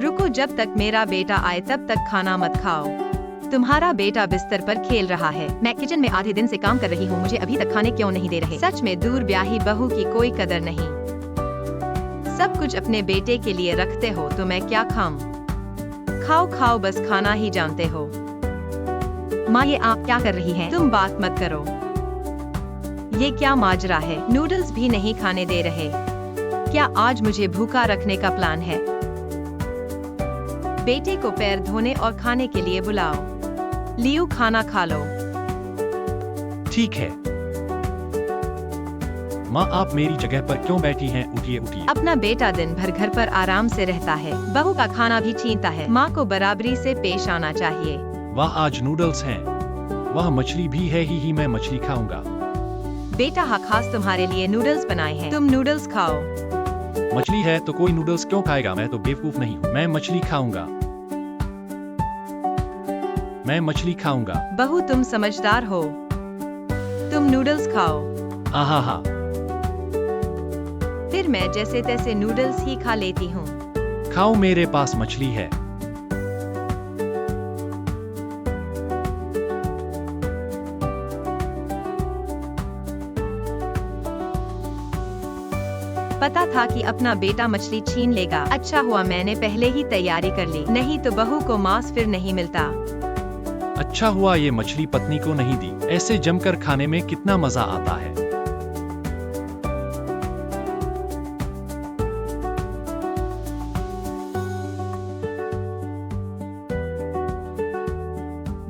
रुको, जब तक मेरा बेटा आए तब तक खाना मत खाओ। तुम्हारा बेटा बिस्तर पर खेल रहा है। मैं किचन में आधे दिन से काम कर रही हूँ, मुझे अभी तक खाने क्यों नहीं दे रहे? सच में दूर ब्याही बहू की कोई कदर नहीं। सब कुछ अपने बेटे के लिए रखते हो तो मैं क्या खाऊं? खाओ खाओ, बस खाना ही जानते हो। माँ, ये आप क्या कर रही हैं? तुम बात मत करो। ये क्या माजरा है? नूडल्स भी नहीं खाने दे रहे। क्या आज मुझे भूखा रखने का प्लान है? बेटे को पैर धोने और खाने के लिए बुलाओ। लियो, खाना खा लो। ठीक है। माँ, आप मेरी जगह पर क्यों बैठी हैं? उठिए उठिए। अपना बेटा दिन भर घर पर आराम से रहता है, बहू का खाना भी छीनता है। माँ को बराबरी से पेश आना चाहिए। वाह, आज नूडल्स हैं। वह मछली भी है ही मैं मछली खाऊंगा। बेटा, हाँ, खास तुम्हारे लिए नूडल्स बनाए हैं, तुम नूडल्स खाओ। मछली है तो कोई नूडल्स क्यों खाएगा? मैं तो बेवकूफ नहीं हूँ, मैं मछली खाऊंगा। मैं मछली खाऊंगा। बहू, तुम समझदार हो, तुम नूडल्स खाओ। आहा हा। फिर मैं जैसे तैसे नूडल्स ही खा लेती हूँ। खाओ, मेरे पास मछली है। पता था कि अपना बेटा मछली छीन लेगा। अच्छा हुआ मैंने पहले ही तैयारी कर ली, नहीं तो बहू को मांस फिर नहीं मिलता। अच्छा हुआ ये मछली पत्नी को नहीं दी, ऐसे जमकर खाने में कितना मजा आता है।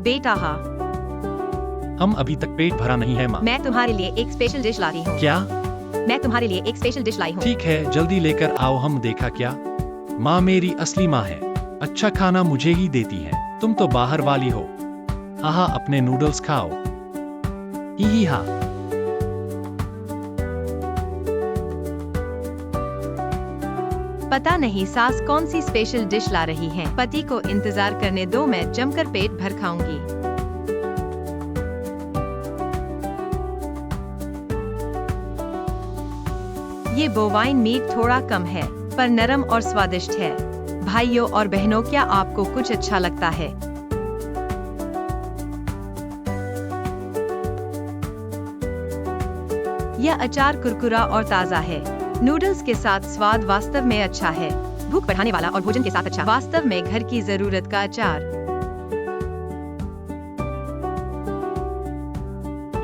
बेटा, हाँ। हम अभी तक पेट भरा नहीं है माँ। मैं तुम्हारे लिए एक स्पेशल डिश लाई हूँ। क्या? मैं तुम्हारे लिए एक स्पेशल डिश लाई हूँ। ठीक है, जल्दी लेकर आओ। हम देखा क्या? माँ मेरी असली माँ है, अच्छा खाना मुझे ही देती है। तुम तो बाहर वाली हो। हाँ, अपने नूडल्स खाओ। ही हाँ। पता नहीं सास कौन सी स्पेशल डिश ला रही हैं। पति को इंतजार करने दो, मैं जमकर पेट भर खाऊंगी। ये बोवाइन मीट थोड़ा कम है, पर नरम और स्वादिष्ट है। भाइयों और बहनों, क्या आपको कुछ अच्छा लगता है? यह अचार कुरकुरा और ताज़ा है। नूडल्स के साथ स्वाद वास्तव में अच्छा है। भूख बढ़ाने वाला और भोजन के साथ अच्छा। वास्तव में घर की जरूरत का अचार।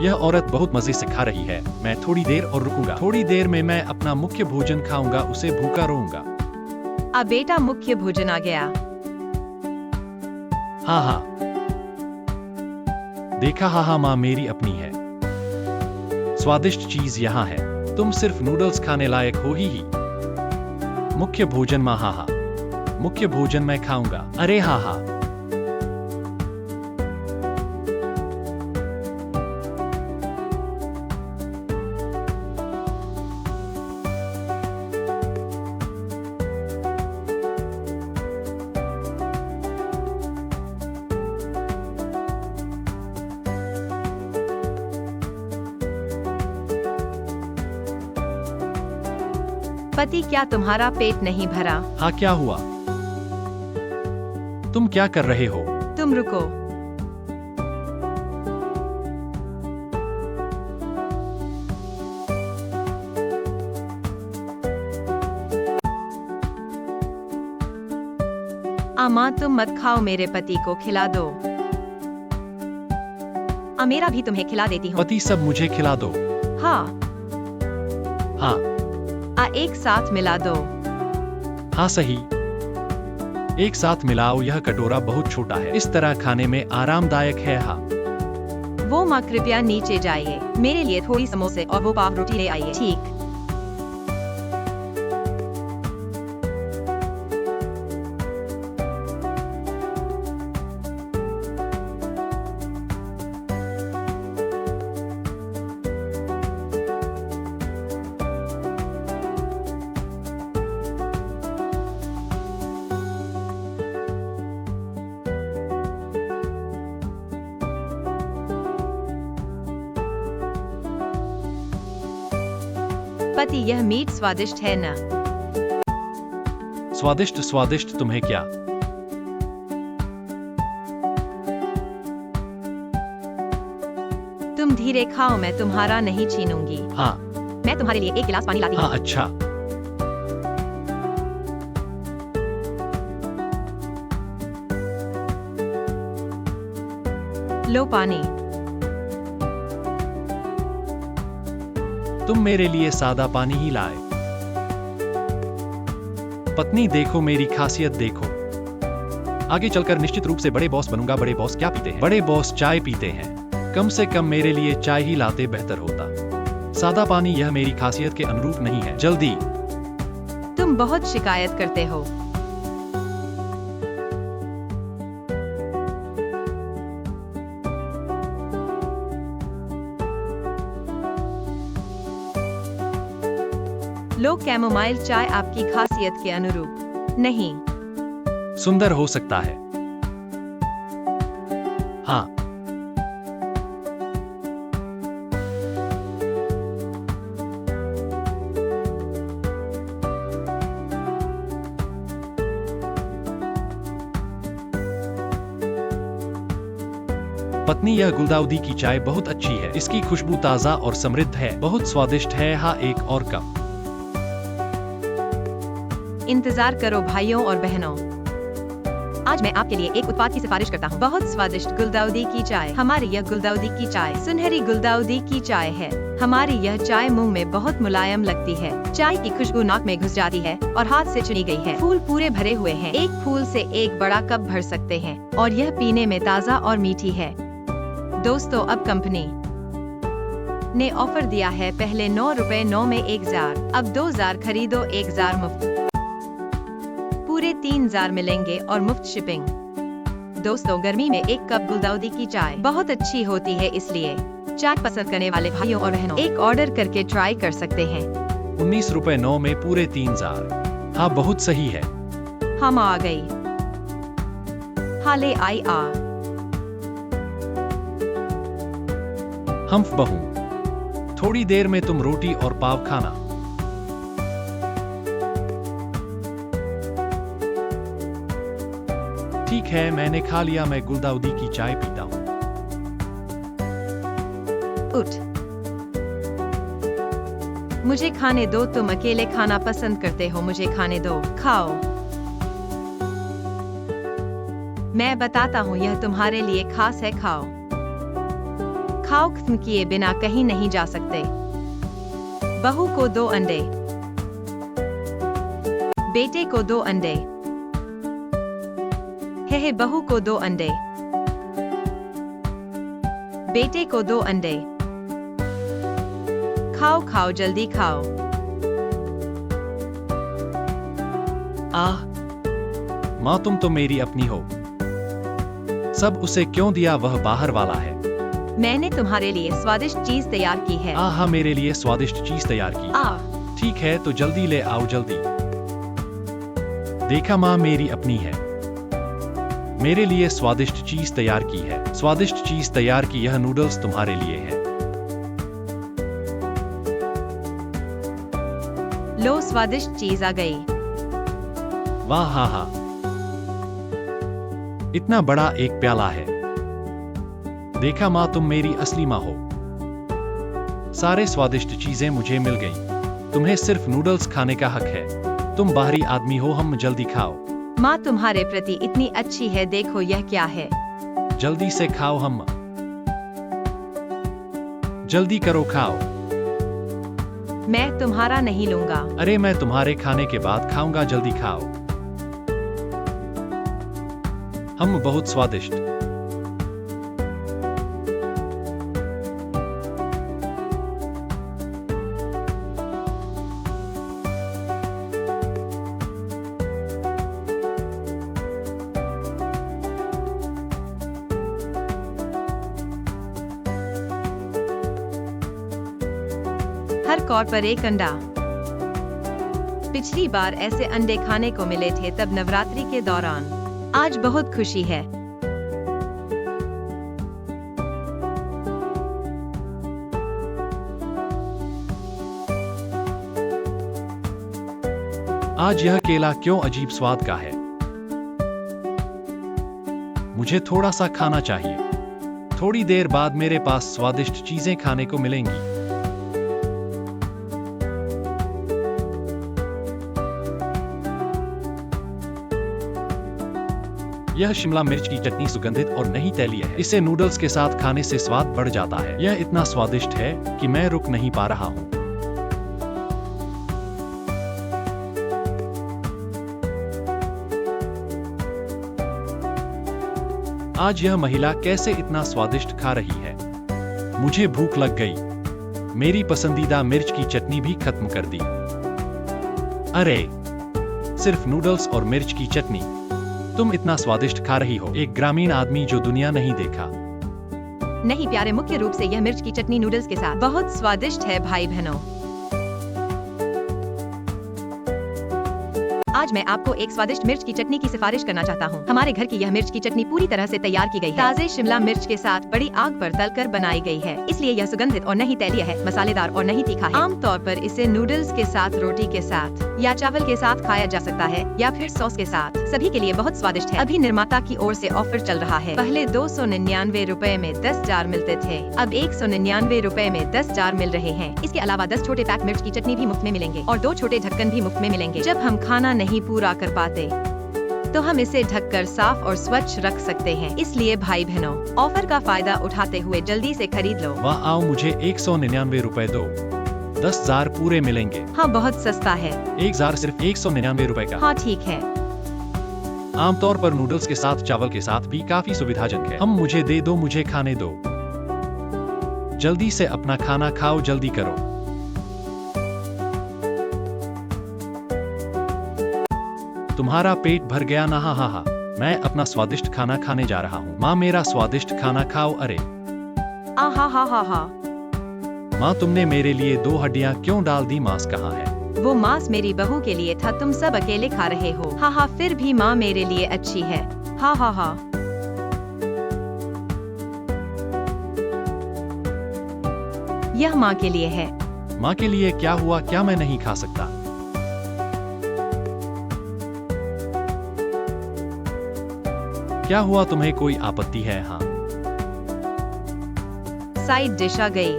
यह औरत बहुत मजे से खा रही है। मैं थोड़ी देर और रुकूंगा। थोड़ी देर में मैं अपना मुख्य भोजन खाऊंगा, उसे भूखा रहूंगा। अब बेटा, मुख्य भोजन आ गया। हाँ हाँ, देखा? हाँ, माँ मेरी अपनी है। स्वादिष्ट चीज यहाँ है। तुम सिर्फ नूडल्स खाने लायक हो ही। मुख्य भोजन माँ, हाँ, मुख्य भोजन मैं खाऊंगा। अरे हाँ। पति, क्या तुम्हारा पेट नहीं भरा? हाँ, क्या हुआ? तुम क्या कर रहे हो? तुम रुको। माँ, तुम मत खाओ, मेरे पति को खिला दो। मेरा भी तुम्हें खिला देती हूँ। पति, सब मुझे खिला दो। हाँ। एक साथ मिला दो। हाँ, सही। एक साथ मिलाओ। यह कटोरा बहुत छोटा है, इस तरह खाने में आरामदायक है। हाँ। वो माँ, कृपया नीचे जाइए, मेरे लिए थोड़ी समोसे और वो पाव रोटी ले आइए। ठीक। पति, यह मीट स्वादिष्ट है न? स्वादिष्ट स्वादिष्ट। तुम्हें क्या? तुम धीरे खाओ, मैं तुम्हारा नहीं छीनूंगी। हाँ मैं तुम्हारे लिए एक गिलास पानी लाती हाँ, हूँ। अच्छा। लो पानी। तुम मेरे लिए सादा पानी ही लाए। पत्नी देखो, मेरी खासियत देखो। आगे चलकर निश्चित रूप से बड़े बॉस बनूंगा। बड़े बॉस क्या पीते हैं? बड़े बॉस चाय पीते हैं। कम से कम मेरे लिए चाय ही लाते, बेहतर होता। सादा पानी, यह मेरी खासियत के अनुरूप नहीं है। जल्दी। तुम बहुत शिकायत करते हो। लो कैमोमाइल चाय, आपकी खासियत के अनुरूप नहीं। सुंदर हो सकता है। हाँ, पत्नी, यह गुलदाउदी की चाय बहुत अच्छी है। इसकी खुशबू ताजा और समृद्ध है, बहुत स्वादिष्ट है। हाँ, एक और कप। इंतजार करो भाइयों और बहनों, आज मैं आपके लिए एक उत्पाद की सिफारिश करता हूँ। बहुत स्वादिष्ट गुलदाउदी की चाय। हमारी यह गुलदाउदी की चाय सुनहरी गुलदाउदी की चाय है। हमारी यह चाय मुंह में बहुत मुलायम लगती है। चाय की खुशबू नाक में घुस जाती है और हाथ से चुनी गई है। फूल पूरे भरे हुए हैं। एक फूल से एक बड़ा कप भर सकते हैं और यह पीने में ताज़ा और मीठी है। दोस्तों, अब कंपनी ने ऑफर दिया है। पहले 9 रुपए 9 में 1000, अब 2000 खरीदो 1000 मुफ्त। पूरे 3000 मिलेंगे और मुफ्त शिपिंग। दोस्तों, गर्मी में एक कप गुलदाउदी की चाय बहुत अच्छी होती है, इसलिए चाय पसंद करने वाले भाइयों और बहनों एक ऑर्डर करके ट्राई कर सकते हैं। 19 रुपए 9 में पूरे 3000। हाँ, बहुत सही है। हम आ गई। हाले आई आ। हम्फ बहू, थोड़ी देर में तुम रोटी और पाव खाना। ठीक है, मैंने खा लिया। मैं गुलदाउदी की चाय पीता हूँ। उठ, मुझे खाने दो। तुम अकेले खाना पसंद करते हो, मुझे खाने दो। खाओ। मैं बताता हूँ, यह तुम्हारे लिए खास है। खाओ खाओ, खत्म किए बिना कहीं नहीं जा सकते। बहू को 2 अंडे, बेटे को 2 अंडे। हे बहू को 2 अंडे, बेटे को 2 अंडे। खाओ खाओ, जल्दी खाओ। आह, माँ, तुम तो मेरी अपनी हो। सब उसे क्यों दिया? वह बाहर वाला है। मैंने तुम्हारे लिए स्वादिष्ट चीज तैयार की है। हाँ, मेरे लिए स्वादिष्ट चीज तैयार की। ठीक है, तो जल्दी ले आओ, जल्दी। देखा, माँ मेरी अपनी है। मेरे लिए स्वादिष्ट चीज तैयार की है। स्वादिष्ट चीज तैयार की। यह नूडल्स तुम्हारे लिए है। लो, स्वादिष्ट चीज आ गई। वाह, हाँ हाँ, इतना बड़ा एक प्याला है। देखा माँ, तुम मेरी असली माँ हो। सारे स्वादिष्ट चीजें मुझे मिल गई। तुम्हें सिर्फ नूडल्स खाने का हक है। तुम बाहरी आदमी हो। हम जल्दी खाओ। माँ तुम्हारे प्रति इतनी अच्छी है। देखो यह क्या है। जल्दी से खाओ। हम जल्दी करो, खाओ। मैं तुम्हारा नहीं लूंगा। अरे, मैं तुम्हारे खाने के बाद खाऊंगा। जल्दी खाओ। हम बहुत स्वादिष्ट। हर कौर पर एक अंडा। पिछली बार ऐसे अंडे खाने को मिले थे तब नवरात्रि के दौरान। आज बहुत खुशी है। आज यह केला क्यों अजीब स्वाद का है? मुझे थोड़ा सा खाना चाहिए। थोड़ी देर बाद मेरे पास स्वादिष्ट चीजें खाने को मिलेंगी। यह शिमला मिर्च की चटनी सुगंधित और नहीं तैलीय है। इसे नूडल्स के साथ खाने से स्वाद बढ़ जाता है। यह इतना स्वादिष्ट है कि मैं रुक नहीं पा रहा हूँ। आज यह महिला कैसे इतना स्वादिष्ट खा रही है? मुझे भूख लग गई। मेरी पसंदीदा मिर्च की चटनी भी खत्म कर दी। अरे, सिर्फ नूडल्स और मिर्च की चटनी। तुम इतना स्वादिष्ट खा रही हो। एक ग्रामीण आदमी जो दुनिया नहीं देखा। नहीं प्यारे, मुख्य रूप से यह मिर्च की चटनी नूडल्स के साथ बहुत स्वादिष्ट है भाई बहनों। आज मैं आपको एक स्वादिष्ट मिर्च की चटनी की सिफारिश करना चाहता हूँ। हमारे घर की यह मिर्च की चटनी पूरी तरह से तैयार की गई है। ताजे शिमला मिर्च के साथ बड़ी आग पर तलकर बनाई गई है, इसलिए यह सुगंधित और नहीं तैलीय है, मसालेदार और नहीं तीखा है। आमतौर पर इसे नूडल्स के साथ, रोटी के साथ या चावल के साथ खाया जा सकता है या फिर सॉस के साथ। सभी के लिए बहुत स्वादिष्ट है। अभी निर्माता की ओर से ऑफर चल रहा है। पहले 299 रुपए में 10 जार मिलते थे, अब 199 रुपए में 10 जार मिल रहे हैं। इसके अलावा 10 छोटे पैक मिर्च की चटनी भी मुफ्त में मिलेंगे और 2 छोटे ढक्कन भी मुफ्त में मिलेंगे। जब हम खाना नहीं पूरा कर पाते तो हम इसे ढककर साफ और स्वच्छ रख सकते हैं। इसलिए भाई बहनों, ऑफर का फायदा उठाते हुए जल्दी से खरीद लो। वाह, आओ मुझे 199 रुपए दो। 10 जार पूरे मिलेंगे। हाँ, बहुत सस्ता है। 1 जार सिर्फ 199 रुपए का। हाँ ठीक है। आमतौर पर नूडल्स के साथ चावल के साथ भी काफी सुविधाजनक है। मुझे दे दो, मुझे खाने दो। जल्दी से अपना खाना खाओ, जल्दी करो। तुम्हारा पेट भर गया ना? हा हा हा। मैं अपना स्वादिष्ट खाना खाने जा रहा हूँ। माँ, मेरा स्वादिष्ट खाना खाओ। अरे आ हा हा हा हा। माँ, तुमने मेरे लिए 2 हड्डियाँ क्यों डाल दी? मांस कहाँ है? वो मांस मेरी बहू के लिए था, तुम सब अकेले खा रहे हो। हा हा, फिर भी माँ मेरे लिए अच्छी है। हा हा हा। यह माँ के लिए है। माँ के लिए क्या हुआ? क्या मैं नहीं खा सकता? क्या हुआ? तुम्हें कोई आपत्ति है? हाँ, साइड डिश आ गई।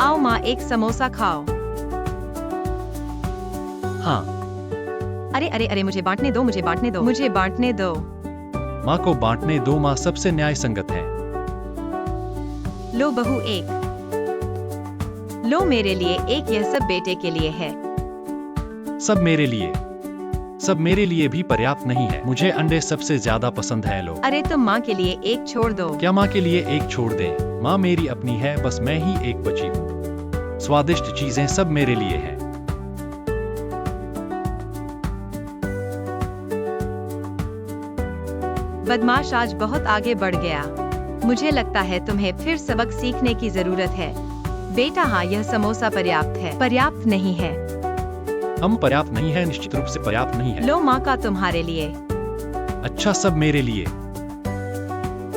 आओ माँ, एक समोसा खाओ। हाँ। अरे अरे अरे, मुझे बांटने दो, मुझे बांटने दो, मुझे बांटने दो। माँ को बांटने दो। माँ सबसे न्याय संगत है। लो बहू एक। लो मेरे लिए एक, यह सब बेटे के लिए है। सब मेरे लिए। सब मेरे लिए भी पर्याप्त नहीं है। मुझे अंडे सबसे ज्यादा पसंद है। लो। अरे तुम माँ के लिए एक छोड़ दो। क्या माँ के लिए एक छोड़ दें? माँ मेरी अपनी है, बस मैं ही एक बची हूँ। स्वादिष्ट चीजें सब मेरे लिए हैं। बदमाश आज बहुत आगे बढ़ गया। मुझे लगता है तुम्हें फिर सबक सीखने की जरूरत है। बेटा हाँ, यह समोसा पर्याप्त है। पर्याप्त नहीं है। हम पर्याप्त नहीं है, निश्चित रूप से पर्याप्त नहीं है। लो माँ का तुम्हारे लिए। अच्छा, सब मेरे लिए।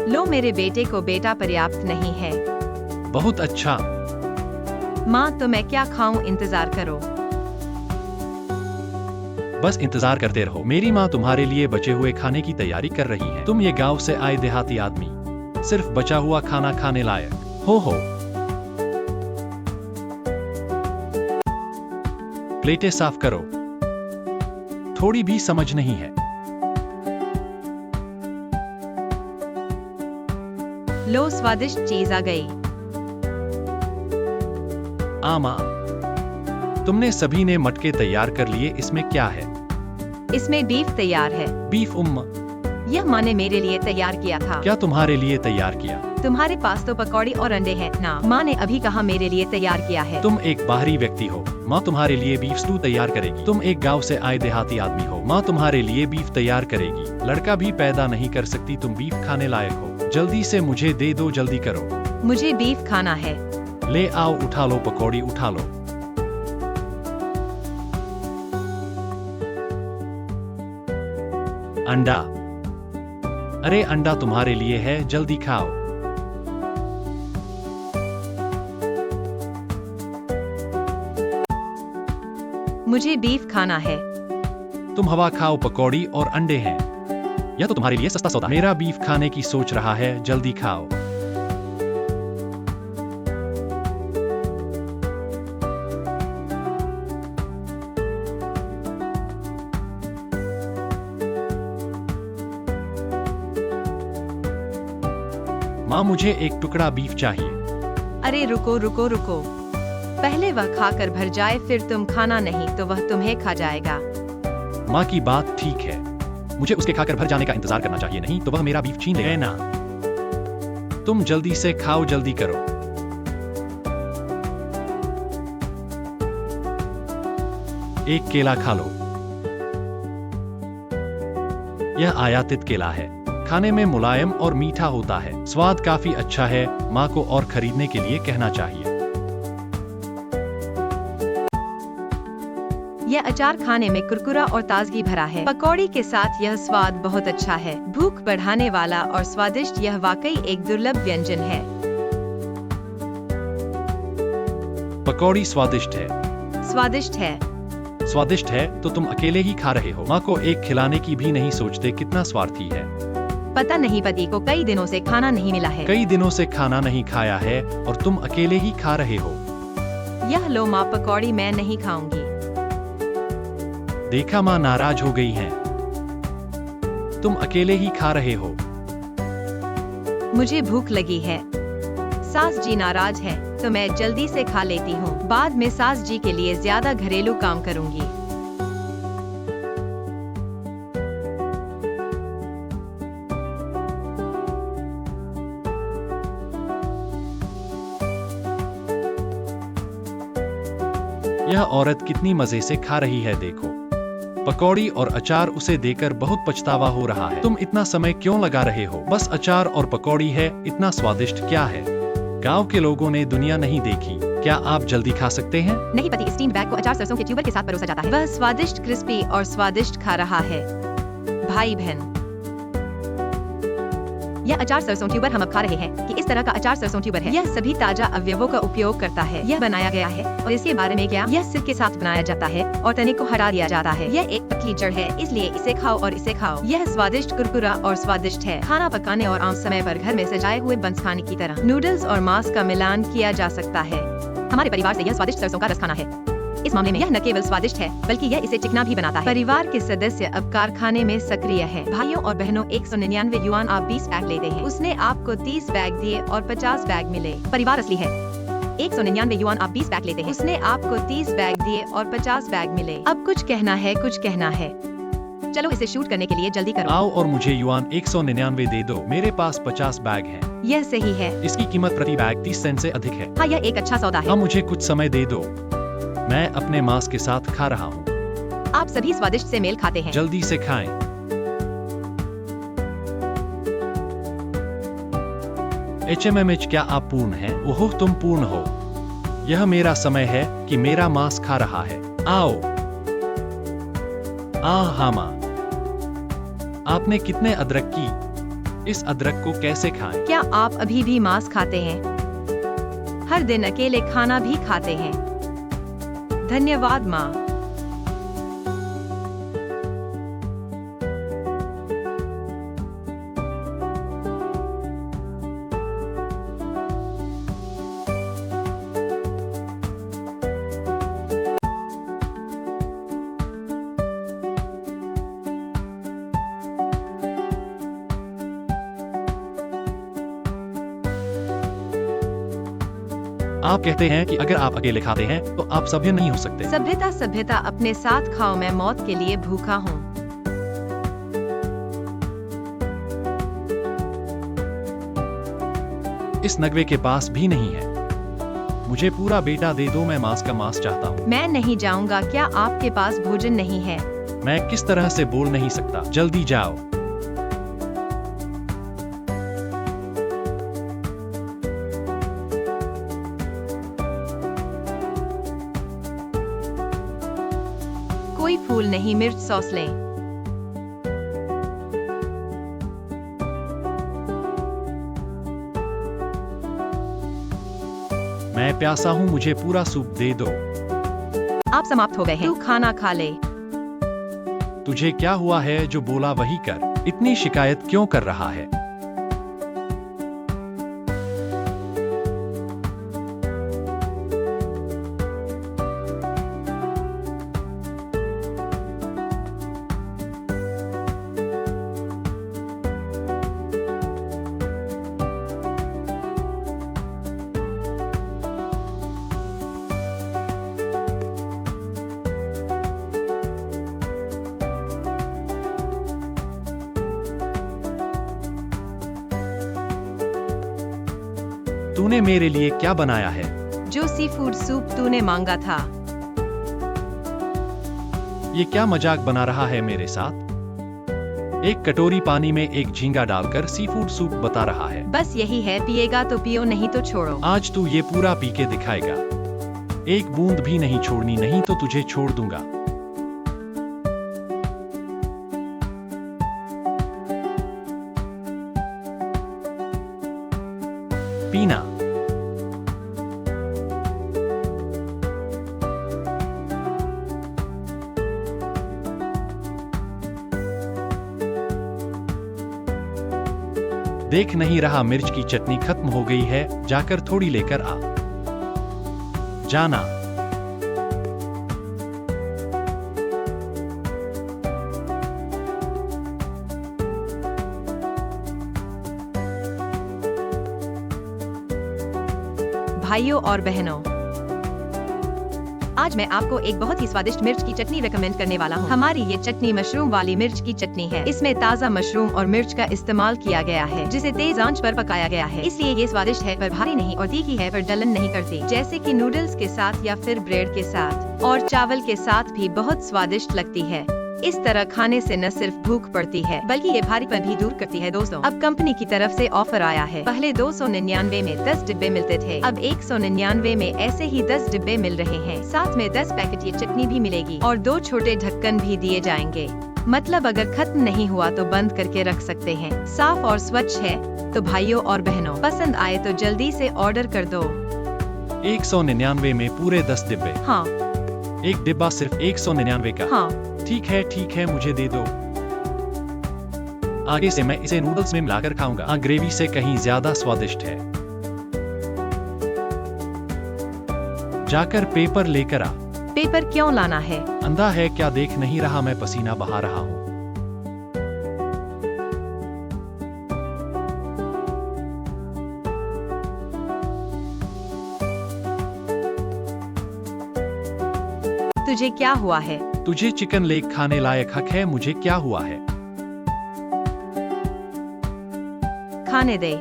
लो मेरे बेटे को, बेटा पर्याप्त नहीं है। बहुत अच्छा। माँ तो मैं क्या खाऊं? इंतजार करो। बस इंतजार करते रहो। मेरी माँ तुम्हारे लिए बचे हुए खाने की तैयारी कर रही है। तुम ये गांव से आए देहाती आदमी, सिर्फ बचा हुआ खाना खाने लायक हो। प्लेटें साफ करो। थोड़ी भी समझ नहीं है। लो, स्वादिष्ट चीज आ गई। माँ, तुमने सभी ने मटके तैयार कर लिए। इसमें क्या है? इसमें बीफ तैयार है। बीफ? यह माँ ने मेरे लिए तैयार किया था। क्या तुम्हारे लिए तैयार किया? तुम्हारे पास तो पकौड़ी और अंडे हैं ना? माँ ने अभी कहा मेरे लिए तैयार किया है। तुम एक बाहरी व्यक्ति हो। माँ तुम्हारे लिए बीफ स्टू तैयार करेगी। तुम एक गांव से आए देहाती आदमी हो। माँ तुम्हारे लिए बीफ तैयार करेगी। लड़का भी पैदा नहीं कर सकती, तुम बीफ खाने लायक हो। जल्दी से मुझे दे दो, जल्दी करो। मुझे बीफ खाना है। ले आओ, उठा लो पकौड़ी, उठा लो। अंडा। अरे अंडा तुम्हारे लिए है, जल्दी खाओ। मुझे बीफ खाना है। तुम हवा खाओ, पकौड़ी और अंडे हैं। यह तो तुम्हारे लिए सस्ता सौदा है। मेरा बीफ खाने की सोच रहा है, जल्दी खाओ। माँ, मुझे एक टुकड़ा बीफ चाहिए। अरे रुको रुको रुको, पहले वह खाकर भर जाए, फिर तुम खाना, नहीं तो वह तुम्हें खा जाएगा। माँ की बात ठीक है, मुझे उसके खाकर भर जाने का इंतजार करना चाहिए, नहीं तो वह मेरा बीफ छीन लेगा ना। तुम जल्दी से खाओ, जल्दी करो। एक केला खा लो। यह आयातित केला है, खाने में मुलायम और मीठा होता है, स्वाद काफी अच्छा है। माँ को और खरीदने के लिए कहना चाहिए। यह अचार खाने में कुरकुरा और ताजगी भरा है। पकौड़ी के साथ यह स्वाद बहुत अच्छा है, भूख बढ़ाने वाला और स्वादिष्ट। यह वाकई एक दुर्लभ व्यंजन है। पकौड़ी स्वादिष्ट है। स्वादिष्ट है। स्वादिष्ट है तो तुम अकेले ही खा रहे हो। माँ को एक खिलाने की भी नहीं सोचते, कितना स्वार्थी है। पता नहीं, पति को कई दिनों से खाना नहीं मिला है। कई दिनों से खाना नहीं खाया है और तुम अकेले ही खा रहे हो। यह लो माँ, पकौड़ी मैं नहीं खाऊंगी। देखा, माँ नाराज हो गई हैं। तुम अकेले ही खा रहे हो। मुझे भूख लगी है। सास जी नाराज है तो मैं जल्दी से खा लेती हूँ। बाद में सास जी के लिए ज्यादा घरेलू काम करूँगी। यह औरत कितनी मजे से खा रही है, देखो। पकौड़ी और अचार उसे देकर बहुत पछतावा हो रहा है। तुम इतना समय क्यों लगा रहे हो? बस अचार और पकौड़ी है, इतना स्वादिष्ट क्या है? गांव के लोगों ने दुनिया नहीं देखी। क्या आप जल्दी खा सकते हैं? नहीं पति, स्टीम्ड बैग को अचार सरसों के ट्यूबर के साथ परोसा जाता है। वह स्वादिष्ट, क्रिस्पी और स्वादिष्ट खा रहा है। भाई बहन, यह अचार सरसों ट्यूबर हम अब खा रहे हैं कि इस तरह का अचार सरसों ट्यूबर है। यह सभी ताजा अवयवों का उपयोग करता है। यह बनाया गया है और इसके बारे में क्या, यह सिर के साथ बनाया जाता है और तने को हरा दिया जाता है। यह एक पतली जड़ है, इसलिए इसे खाओ और इसे खाओ। यह स्वादिष्ट, कुरकुरा और स्वादिष्ट है। खाना पकाने और आम समय पर घर में सजाए हुए बंस खाने की तरह नूडल्स और मांस का मिलान किया जा सकता है। हमारे परिवार से यह स्वादिष्ट सरसों का रस खाना है। इस मामले में यह न केवल स्वादिष्ट है बल्कि यह इसे चिकना भी बनाता है। परिवार के सदस्य अब कारखाने में सक्रिय है। भाइयों और बहनों, 199 युआन आप 20 बैग लेते हैं। उसने आपको 30 बैग दिए और 50 बैग मिले। परिवार असली है। 199 युआन आप 20 बैग लेते हैं। उसने आपको 30 बैग दिए और 50 बैग मिले। अब कुछ कहना है, कुछ कहना है। चलो इसे शूट करने के लिए जल्दी करो। आओ और मुझे युआन 199 दे दो। मेरे पास 50 बैग हैं। यह सही है। इसकी कीमत प्रति बैग 30 सेंट से अधिक है। हाँ, यह एक अच्छा सौदा है। हाँ, मुझे कुछ समय दे दो, मैं अपने मांस के साथ खा रहा हूँ। आप सभी स्वादिष्ट से मेल खाते हैं। जल्दी से खाएं। HMMH, क्या आप पूर्ण हैं? ओह, तुम पूर्ण हो। यह मेरा समय है कि मेरा मांस खा रहा है। आओ। हाँ माँ, आपने कितने अदरक की? इस अदरक को कैसे खाएं? क्या आप अभी भी मांस खाते हैं? हर दिन अकेले खाना भी खाते हैं? धन्यवाद माँ। आप कहते हैं कि अगर आप अकेले खाते हैं तो आप सभ्य नहीं हो सकते। सभ्यता सभ्यता अपने साथ खाओ, मैं मौत के लिए भूखा हूँ। इस नगवे के पास भी नहीं है। मुझे पूरा बेटा दे दो, मैं मांस का मांस चाहता हूँ। मैं नहीं जाऊँगा। क्या आपके पास भोजन नहीं है? मैं किस तरह से बोल नहीं सकता। जल्दी जाओ। कोई फूल नहीं, मिर्च सॉस लें। मैं प्यासा हूँ, मुझे पूरा सूप दे दो। आप समाप्त हो गए हैं। तू खाना खा ले। तुझे क्या हुआ है? जो बोला वही कर। इतनी शिकायत क्यों कर रहा है? तूने मेरे लिए क्या बनाया है? जो सी फूड सूप तूने मांगा था। ये क्या मजाक बना रहा है मेरे साथ? एक कटोरी पानी में एक झींगा डालकर सीफूड सूप बता रहा है। बस यही है, पिएगा तो पियो, नहीं तो छोड़ो। आज तू ये पूरा पी के दिखाएगा। एक बूंद भी नहीं छोड़नी, नहीं तो तुझे छोड़ दूंगा। पीना। देख नहीं रहा मिर्च की चटनी खत्म हो गई है? जाकर थोड़ी लेकर आ। जाना। भाइयों और बहनों, आज मैं आपको एक बहुत ही स्वादिष्ट मिर्च की चटनी रेकमेंड करने वाला हूँ। हमारी ये चटनी मशरूम वाली मिर्च की चटनी है। इसमें ताज़ा मशरूम और मिर्च का इस्तेमाल किया गया है, जिसे तेज आंच पर पकाया गया है। इसलिए ये स्वादिष्ट है पर भारी नहीं, और तीखी है पर जलन नहीं करती, जैसे कि नूडल्स के साथ या फिर ब्रेड के साथ और चावल के साथ भी बहुत स्वादिष्ट लगती है। इस तरह खाने से न सिर्फ भूख पड़ती है, बल्कि ये भारीपन भी दूर करती है। दोस्तों, अब कंपनी की तरफ से ऑफर आया है। पहले 299 में 10 डिब्बे मिलते थे, अब 199 में ऐसे ही 10 डिब्बे मिल रहे हैं। साथ में 10 पैकेट ये चटनी भी मिलेगी और 2 छोटे ढक्कन भी दिए जाएंगे। मतलब अगर खत्म नहीं हुआ तो बंद करके रख सकते हैं। साफ और स्वच्छ है। तो भाइयों और बहनों, पसंद आए तो जल्दी से ऑर्डर कर दो। 199 में पूरे 10 डिब्बे? हाँ। एक डिब्बा सिर्फ 199 का? हाँ। ठीक है, मुझे दे दो। आगे से मैं इसे नूडल्स में मिलाकर खाऊंगा। ग्रेवी से कहीं ज्यादा स्वादिष्ट है। जाकर पेपर लेकर आ। पेपर क्यों लाना है? अंधा है क्या? देख नहीं रहा मैं पसीना बहा रहा हूँ। तुझे क्या हुआ है? तुझे चिकन लेग खाने लायक हक है, मुझे क्या हुआ है? खाने दे।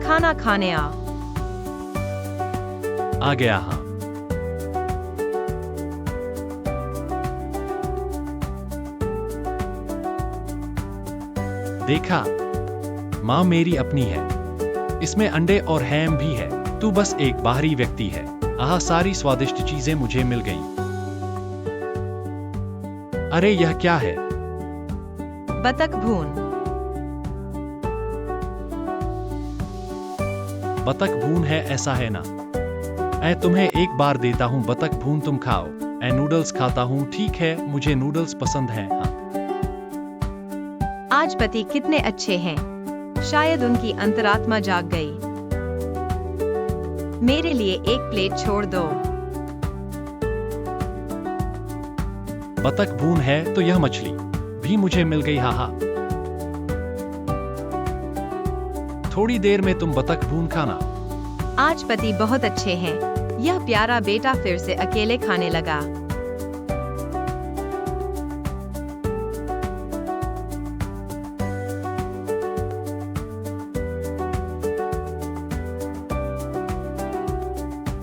खाना खाने आ गया। हाँ। देखा, माँ मेरी अपनी है। इसमें अंडे और हैम भी है। तू बस एक बाहरी व्यक्ति है। आह, सारी स्वादिष्ट चीजें मुझे मिल गईं। अरे यह क्या है? बतख भून। बतख भून है, ऐसा है ना? मैं तुम्हें एक बार देता हूँ बतख भून, तुम खाओ। मैं नूडल्स खाता हूँ। ठीक है, मुझे नूडल्स पसंद हैं। हाँ। आज पति कितने अच्छे हैं। शायद उनकी अंतरात्मा जाग गई। मेरे लिए एक प्लेट छोड़ दो। बतख भून है तो यह मछली भी मुझे मिल गई। हाँ। थोड़ी देर में तुम बतख भून खाना। आज पति बहुत अच्छे हैं। यह प्यारा बेटा फिर से अकेले खाने लगा।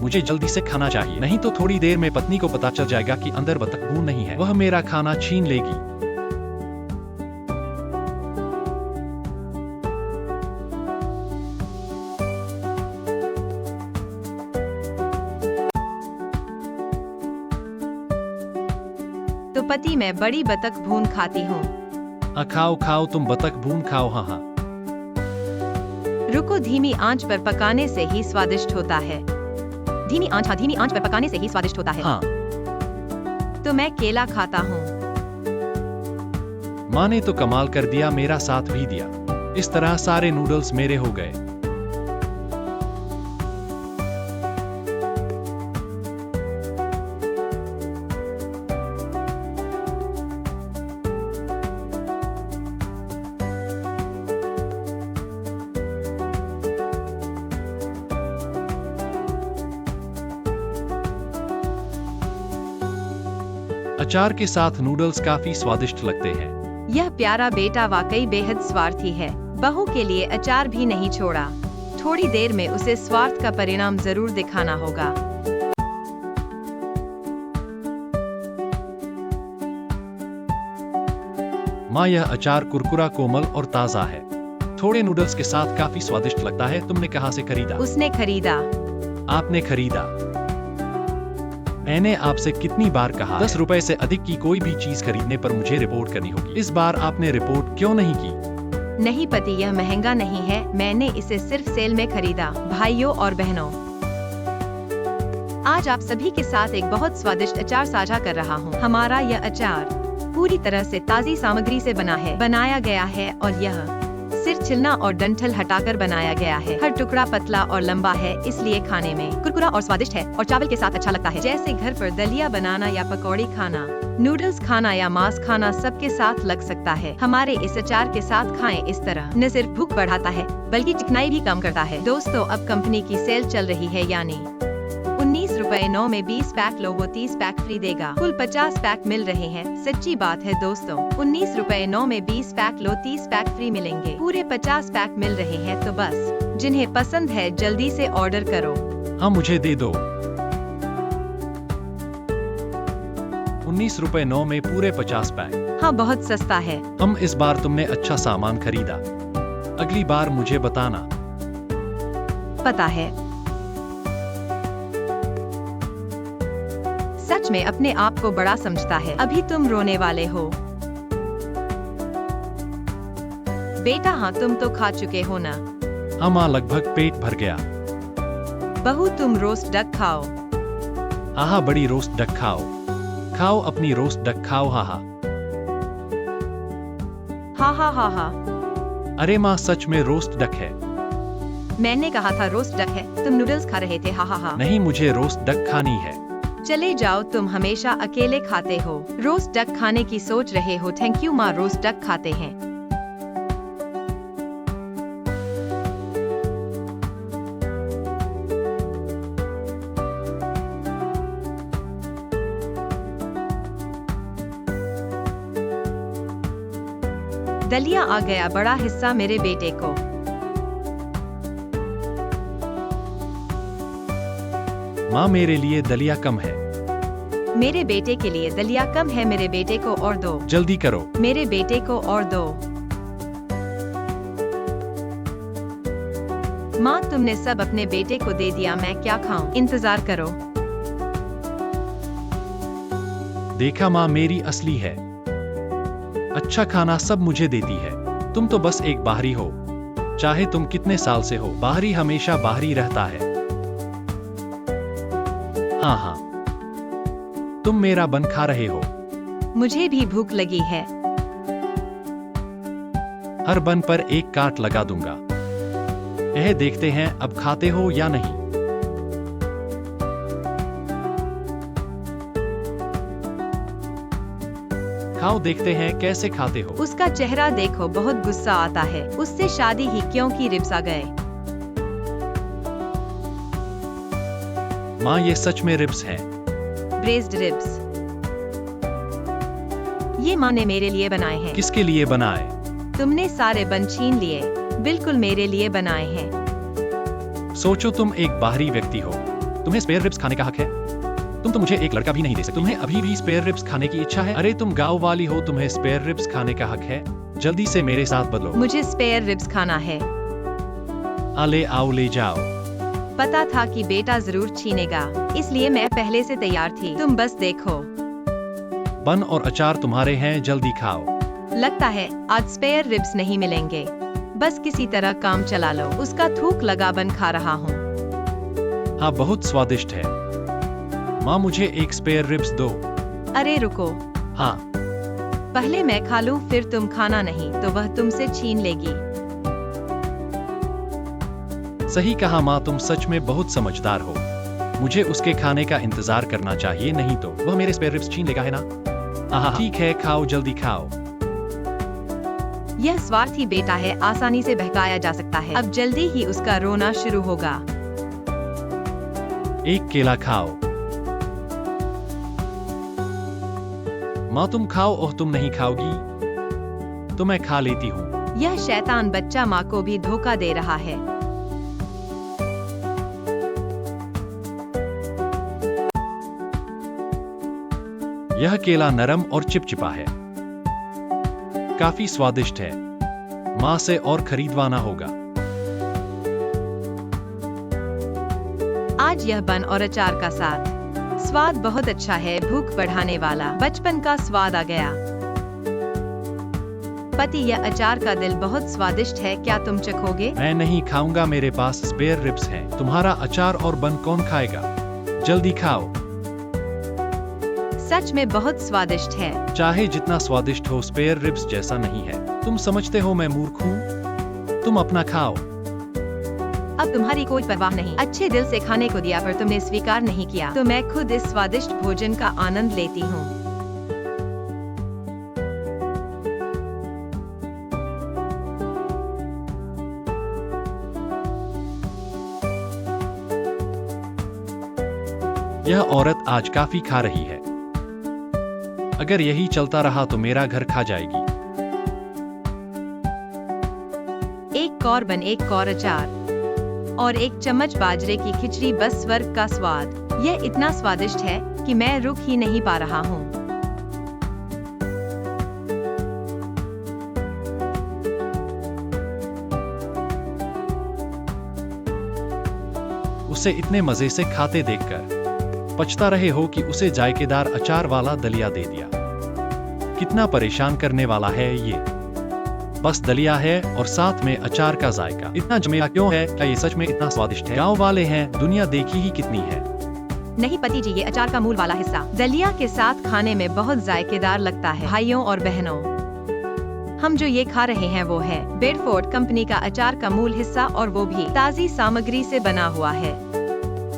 मुझे जल्दी से खाना चाहिए, नहीं तो थोड़ी देर में पत्नी को पता चल जाएगा कि अंदर बतख भून नहीं है। वह मेरा खाना छीन लेगी। तो पति मैं बड़ी बतख भून खाती हूँ। खाओ खाओ, तुम बतख भून खाओ। हाँ हाँ। रुको, धीमी आंच पर पकाने से ही स्वादिष्ट होता है। धीमी आंच, हाँ धीमी आंच पर पकाने से ही स्वादिष्ट होता है। हाँ। तो मैं केला खाता हूँ। माँ ने तो कमाल कर दिया, मेरा साथ भी दिया। इस तरह सारे नूडल्स मेरे हो गए। अचार के साथ नूडल्स काफी स्वादिष्ट लगते हैं। यह प्यारा बेटा वाकई बेहद स्वार्थी है। बहू के लिए अचार भी नहीं छोड़ा। थोड़ी देर में उसे स्वार्थ का परिणाम जरूर दिखाना होगा। माँ, यह अचार कुरकुरा, कोमल और ताजा है। थोड़े नूडल्स के साथ काफी स्वादिष्ट लगता है। तुमने कहाँ से खरीदा? उसने खरीदा। आपने खरीदा? मैंने आपसे कितनी बार कहा, 10 रुपए से अधिक की कोई भी चीज खरीदने पर मुझे रिपोर्ट करनी होगी। इस बार आपने रिपोर्ट क्यों नहीं की? नहीं पति, यह महंगा नहीं है। मैंने इसे सिर्फ सेल में खरीदा। भाइयों और बहनों, आज आप सभी के साथ एक बहुत स्वादिष्ट अचार साझा कर रहा हूँ। हमारा यह अचार पूरी तरह से ताजी सामग्री से बनाया गया है और यह सिर छिलना और डंठल हटाकर बनाया गया है। हर टुकड़ा पतला और लंबा है, इसलिए खाने में कुरकुरा और स्वादिष्ट है और चावल के साथ अच्छा लगता है। जैसे घर पर दलिया बनाना या पकौड़ी खाना, नूडल्स खाना या मांस खाना, सबके साथ लग सकता है। हमारे इस अचार के साथ खाएं। इस तरह न सिर्फ भूख बढ़ाता है बल्कि चिकनाई भी कम करता है। दोस्तों, अब कंपनी की सेल चल रही है, यानी 19 रुपए 9 में 20 पैक लो, वो 30 पैक फ्री देगा। कुल 50 पैक मिल रहे हैं। सच्ची बात है दोस्तों, 19 रुपए 9 में 20 पैक लो, 30 पैक फ्री मिलेंगे। पूरे 50 पैक मिल रहे हैं। तो बस जिन्हें पसंद है जल्दी से ऑर्डर करो। हाँ, मुझे दे दो। 19 रुपए 9 में पूरे 50 पैक। हाँ, बहुत सस्ता है। हम इस बार तुमने अच्छा सामान खरीदा। अगली बार मुझे बताना। पता है। सच में अपने आप को बड़ा समझता है। अभी तुम रोने वाले हो बेटा। हाँ, तुम तो खा चुके हो ना? हाँ माँ, लगभग पेट भर गया। बहू, तुम रोस्ट डक खाओ। हाँ, बड़ी रोस्ट डक खाओ। खाओ अपनी रोस्ट डक खाओ। हाँ। हाँ। अरे माँ, सच में रोस्ट डक है। मैंने कहा था रोस्ट डक है। तुम नूडल्स खा रहे थे। हाँ। नहीं, मुझे रोस्ट डक खानी है। चले जाओ, तुम हमेशा अकेले खाते हो। रोस्ट डक खाने की सोच रहे हो। थैंक यू माँ, रोस्ट डक खाते हैं। दलिया आ गया, बड़ा हिस्सा मेरे बेटे को। माँ, मेरे लिए दलिया कम है। मेरे बेटे के लिए दलिया कम है। मेरे बेटे को और दो। जल्दी करो। मेरे बेटे को और दो। माँ, तुमने सब अपने बेटे को दे दिया, मैं क्या खाऊं? इंतजार करो। देखा माँ, मेरी असली है। अच्छा खाना सब मुझे देती है। तुम तो बस एक बाहरी हो। चाहे तुम कितने साल से हो, बाहरी हमेशा बाहरी रहता है। हाँ, तुम मेरा बन खा रहे हो। मुझे भी भूख लगी है। हर बन पर एक काट लगा दूंगा। यह देखते हैं अब खाते हो या नहीं। खाओ, देखते हैं कैसे खाते हो। उसका चेहरा देखो, बहुत गुस्सा आता है। उससे शादी ही क्यों की, रिब्स आ गए। माँ, ये सच में रिब्स हैं। Braced ribs. ये माँ ने मेरे लिए बनाए हैं। किसके लिए बनाए? तुमने सारे बन छीन लिए। बिल्कुल मेरे लिए बनाए हैं। सोचो, तुम एक बाहरी व्यक्ति हो। तुम्हें स्पेयर रिब्स खाने का हक है। तुम तो मुझे एक लड़का भी नहीं दे सकते। तुम्हें अभी भी स्पेयर रिब्स खाने की इच्छा है? अरे तुम गांव वाली हो, तुम्हें स्पेयर रिब्स खाने का हक है। जल्दी से मेरे साथ बदलो। मुझे स्पेयर रिब्स खाना है। ले आओ, ले जाओ। पता था कि बेटा जरूर छीनेगा, इसलिए मैं पहले से तैयार थी। तुम बस देखो। बन और अचार तुम्हारे हैं, जल्दी खाओ। लगता है आज स्पेयर रिब्स नहीं मिलेंगे। बस किसी तरह काम चला लो। उसका थूक लगा बन खा रहा हूँ। हाँ, बहुत स्वादिष्ट है। माँ, मुझे एक स्पेयर रिब्स दो। अरे रुको, हाँ, पहले मैं खा लूं, फिर तुम खाना नहीं तो वह तुमसे छीन लेगी। सही कहा माँ, तुम सच में बहुत समझदार हो। मुझे उसके खाने का इंतजार करना चाहिए, नहीं तो वह मेरे स्पेयर रिब्स छीन लेगा, है ना? हाँ ठीक है, खाओ, जल्दी खाओ। यह स्वार्थी बेटा है, आसानी से बहकाया जा सकता है। अब जल्दी ही उसका रोना शुरू होगा। एक केला खाओ। माँ, तुम खाओ। ओह, तुम नहीं खाओगी तो मैं खा लेती हूँ। यह शैतान बच्चा माँ को भी धोखा दे रहा है। यह केला नरम और चिपचिपा है, काफी स्वादिष्ट है। माँ से और खरीदवाना होगा। आज यह बन और अचार का साथ स्वाद बहुत अच्छा है, भूख बढ़ाने वाला बचपन का स्वाद आ गया। पति, यह अचार का दिल बहुत स्वादिष्ट है, क्या तुम चखोगे? मैं नहीं खाऊंगा, मेरे पास स्पेयर रिब्स हैं। तुम्हारा अचार और बन कौन खाएगा? जल्दी खाओ। सच में बहुत स्वादिष्ट है। चाहे जितना स्वादिष्ट हो, स्पेयर रिब्स जैसा नहीं है। तुम समझते हो मैं मूर्ख हूँ? तुम अपना खाओ। अब तुम्हारी कोई परवाह नहीं। अच्छे दिल से खाने को दिया पर तुमने स्वीकार नहीं किया, तो मैं खुद इस स्वादिष्ट भोजन का आनंद लेती हूँ। यह औरत आज काफी खा रही है। अगर यही चलता रहा तो मेरा घर खा जाएगी। एक कौर बन, एक कौर अचार और एक चम्मच बाजरे की खिचड़ी, बस स्वर्ग का स्वाद। यह इतना स्वादिष्ट है कि मैं रुक ही नहीं पा रहा हूँ। उसे इतने मजे से खाते देखकर पछता रहे हो कि उसे जायकेदार अचार वाला दलिया दे दिया। कितना परेशान करने वाला है ये। बस दलिया है और साथ में अचार का जायका। इतना जमेला क्यों है? क्या ये सच में इतना स्वादिष्ट है? गांव वाले हैं, दुनिया देखी ही कितनी है। नहीं पति जी, ये अचार का मूल वाला हिस्सा दलिया के साथ खाने में बहुत जायकेदार लगता है। भाइयों और बहनों, हम जो ये खा रहे हैं वो है बेडफोर्ड कंपनी का अचार का मूल हिस्सा, और वो भी ताजी सामग्री से बना हुआ है।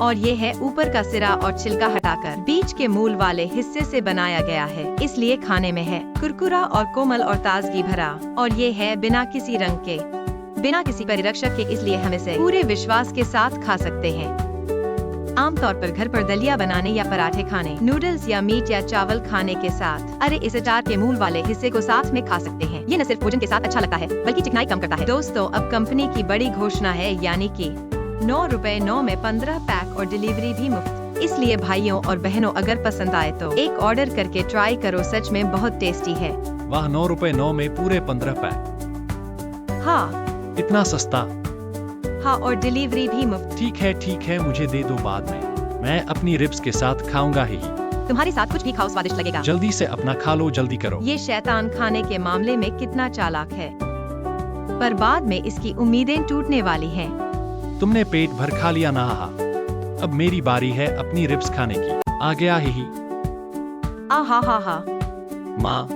और ये है ऊपर का सिरा और छिलका हटाकर बीच के मूल वाले हिस्से से बनाया गया है, इसलिए खाने में है कुरकुरा और कोमल और ताजगी भरा। और ये है बिना किसी रंग के, बिना किसी परिरक्षक के, इसलिए हम इसे पूरे विश्वास के साथ खा सकते हैं। आमतौर पर घर पर दलिया बनाने या पराठे खाने, नूडल्स या मीट या चावल खाने के साथ अरे इस अचार के मूल वाले हिस्से को साथ में खा सकते हैं। ये न सिर्फ भोजन के साथ अच्छा लगता है बल्कि चिकनाई कम करता है। दोस्तों, अब कंपनी की बड़ी घोषणा है, यानी कि 9 रुपए 9 में 15 पैक और डिलीवरी भी मुफ्त। इसलिए भाइयों और बहनों, अगर पसंद आए तो एक ऑर्डर करके ट्राई करो, सच में बहुत टेस्टी है। वाह, 9 रुपए 9 में पूरे 15 पैक। हाँ, इतना सस्ता। हाँ, और डिलीवरी भी मुफ्त। ठीक है, मुझे दे दो बाद में। मैं अपनी रिब्स के साथ खाऊंगा ही। तुम्हारे साथ कुछ भी खाओ, स्वादिष्ट लगेगा। जल्दी से अपना खा लो, जल्दी करो। ये शैतान खाने के मामले में कितना चालाक है, पर बाद में इसकी उम्मीदें टूटने वाली हैं। तुमने पेट भर खा लिया ना? अब मेरी बारी है अपनी रिब्स खाने की। आ गया ही। हा। माँ,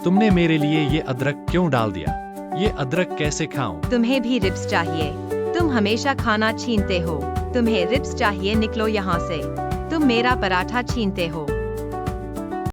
तुमने मेरे लिए ये अदरक क्यों डाल दिया? ये अदरक कैसे खाऊं? तुम्हें भी रिब्स चाहिए? तुम हमेशा खाना छीनते हो। तुम्हें रिब्स चाहिए, निकलो यहाँ से। तुम मेरा पराठा छीनते हो।